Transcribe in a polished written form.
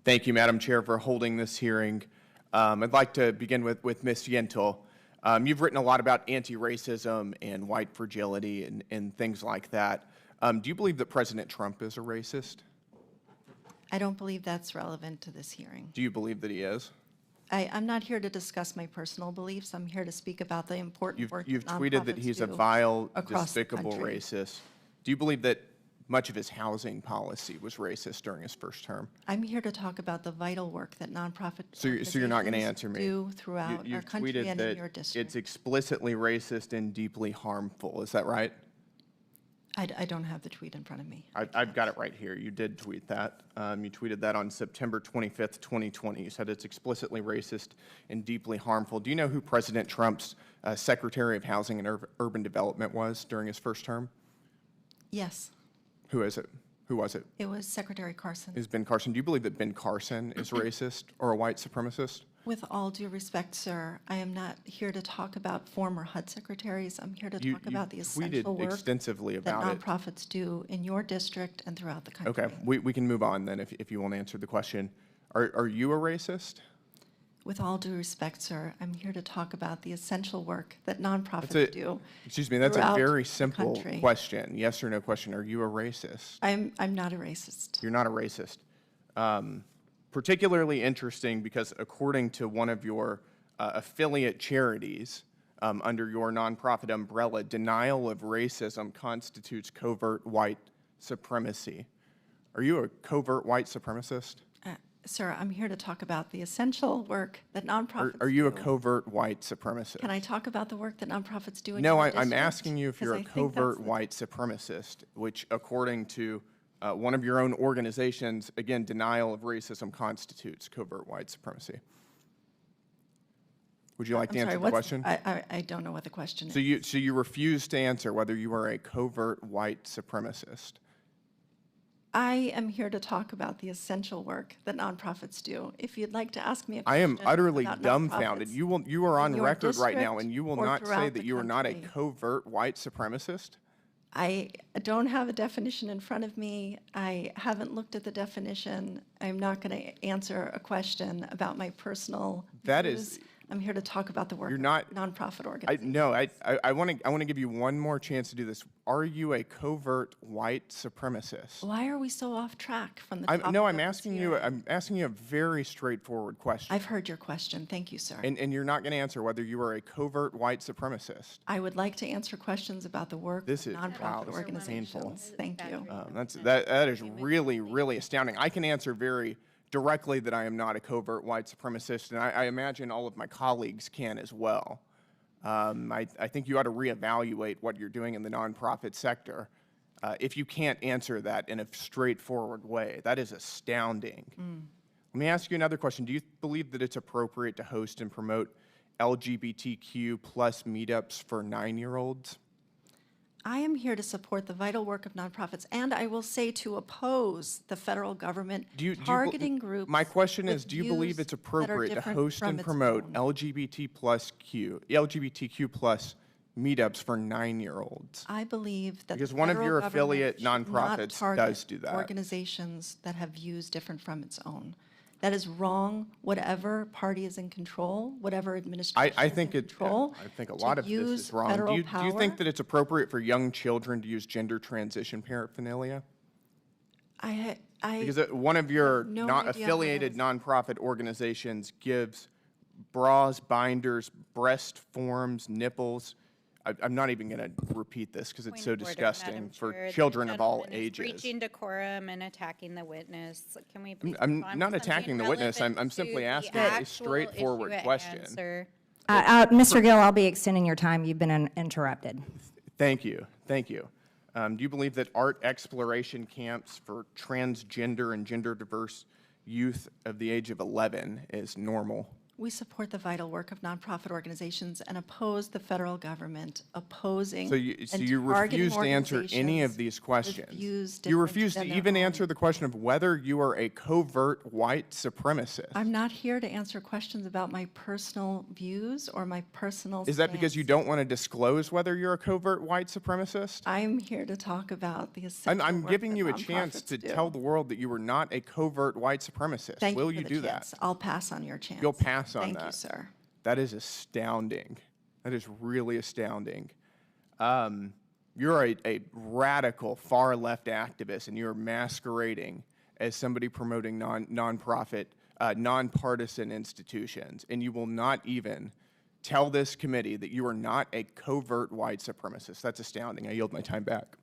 Thank you, Madam Chair, for holding this hearing. I'd like to begin with Ms. Yentl. You've written a lot about anti-racism and white fragility and things like that. Do you believe that President Trump is a racist? I don't believe that's relevant to this hearing. Do you believe that he is? I'm not here to discuss my personal beliefs. I'm here to speak about the important work You've that tweeted that nonprofits he's a do vile, across the despicable country. racist. Do you believe that much of his housing policy was racist during his first term? I'm here to talk about the vital work that nonprofit So you're not going to organizations answer me? do throughout our country and in your It's district. explicitly racist and deeply harmful. Is that right? I don't have the tweet in front of me. I've got it right here. You did tweet that. You tweeted that on September 25th, 2020. You said it's explicitly racist and deeply harmful. Do you know who President Trump's Secretary of Housing and Urban Development was during his first term? Yes, Who is it? Who was it? it was Secretary Carson. Is Ben Carson. Do you believe that Ben Carson is racist or a white supremacist? With all due respect, sir, I am not here to talk about former HUD secretaries. I'm here to talk about the essential tweeted work extensively that about it. nonprofits do in your district and throughout the country. Okay, we can move on then if you won't answer the question. Are you a racist? With all due respect, sir, I'm here to talk about the essential work that nonprofits do. Excuse me, that's a throughout very the simple country. question. Yes or no question. Are you a racist? I'm not a racist. You're not a racist. Particularly interesting because according to one of your affiliate charities under your nonprofit umbrella, denial of racism constitutes covert white supremacy. Are you a covert white supremacist? Sir, I'm here to talk about the essential work that nonprofits Are you a do. covert white supremacist? Can I talk about the work that nonprofits do in No, your I'm district? asking you if you're a 'Cause I think that's covert the- white supremacist, which according to one of your own organizations, again, denial of racism constitutes covert white supremacy. Would you like I'm to answer sorry, the what's- question? I don't know what the question is. So you refuse to answer whether you are a covert white supremacist. I am here to talk about the essential work that nonprofits do. If you'd like to ask me a I question am utterly about dumbfounded. nonprofits You are on in your record right now, district and you will or not say throughout that the you are not a country. covert white supremacist. I don't have a definition in front of me. I haven't looked at the definition. I'm not going to answer a question about my personal That views. is- I'm here to talk about the work You're of not- nonprofit organizations. I want to give you one more chance to do this. Are you a covert white supremacist? Why are we so off track from the topic No, of this hearing? I'm asking you a very straightforward question. I've heard your question. Thank you, sir. And you're not going to answer whether you are a covert white supremacist. I would like to answer questions about the work This of is- wow, nonprofit this is organizations. painful. Thank you. That is really, really astounding. I can answer very directly that I am not a covert white supremacist, and I imagine all of my colleagues can as well. I think you ought to reevaluate what you're doing in the nonprofit sector if you can't answer that in a straightforward way. That is astounding. Let me ask you another question. Do you believe that it's appropriate to host and promote LGBTQ plus meetups for 9-year-olds? I am here to support the vital work of nonprofits, and I will say to oppose the federal government targeting groups. My question with is, do you believe views it's that are appropriate to different host from and its promote own? LGBTQ plus meetups for 9-year-olds? I believe that Because the one of federal your government affiliate should not nonprofits target does do that. organizations that have views different from its own. That is wrong, whatever party is in control, whatever administration I is in think control. I think a to lot of this use is wrong. federal Do you think power. that it's appropriate for young children to use gender transition paraphernalia? Because one of your no not idea how affiliated that nonprofit organizations gives bras, binders, breast forms, nipples. I'm not even going to repeat this because it's so Point of order, disgusting Madam for Chair. The children of all gentleman is ages. breaching decorum and attacking the witness. Can we please I'm move on not to something attacking the witness. I'm relevant simply to the asking a actual straightforward issue at question. hand, sir? Mr. Gill, I'll be extending your time. You've been interrupted. Thank you. Thank you. Do you believe that art exploration camps for transgender and gender diverse youth of the age of 11 is normal? We support the vital work of nonprofit organizations and oppose the federal government opposing So and you targeting refuse to answer any of organizations these with questions. views You different refuse to than their even own. answer the question of whether you are a covert white supremacist. I'm not here to answer questions about my personal views or my personal Is that because you stance. don't want to disclose whether you're a covert white supremacist? I'm here to talk about the essential I'm work giving that you a chance nonprofits to do. tell the world that you are not a covert white supremacist. Thank Will you you for do the that? chance. I'll pass on your chance. You'll pass on Thank you, that. sir. That is astounding. That is really astounding. You're a radical far left activist, and you're masquerading as somebody promoting nonprofit, nonpartisan institutions, and you will not even tell this committee that you are not a covert white supremacist. That's astounding. I yield my time back.